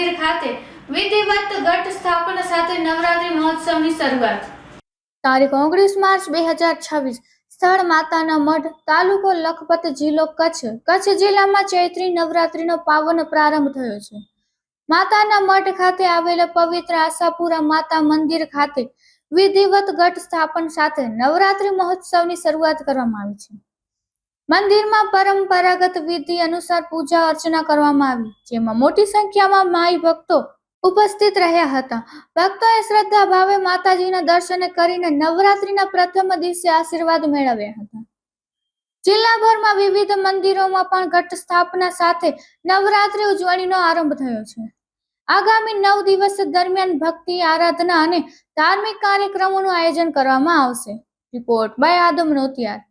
મંદિર ખાતે વિધિવત ઘટ સ્થાપના સાથે નવરાત્રી મહોત્સવની શરૂઆત. તારીખ 19 માર્ચ 2026. સ્થળ માતાના મઢ, તાલુકો લખપત, જિલ્લો કચ્છ. કચ્છ જિલ્લામાં ચૈત્રી નવરાત્રીનો પાવન પ્રારંભ થયો છે. માતાના મઢ ખાતે આવેલા પવિત્ર આશાપુરા માતા મંદિર ખાતે વિધિવત ઘટ સ્થાપન સાથે નવરાત્રી મહોત્સવની શરૂઆત કરવામાં આવી છે. મંદિરમાં પરંપરાગત વિધિ અનુસાર પૂજા અર્ચના કરવામાં આવી, જેમાં મોટી સંખ્યામાં માઈ ભક્તો ઉપસ્થિત રહ્યા હતા. ભક્તોએ શ્રદ્ધા ભાવે માતાજીના દર્શન કરીને નવરાત્રીના પ્રથમ દિવસે આશીર્વાદ મેળવ્યા હતા. જિલ્લાભરમાં વિવિધ મંદિરોમાં પણ ઘટ સ્થાપના સાથે નવરાત્રી ઉજવણીનો આરંભ થયો છે. આગામી 9 દિવસ દરમિયાન ભક્તિ, આરાધના અને ધાર્મિક કાર્યક્રમોનું આયોજન કરવામાં આવશે. Report by Adam Notiyar.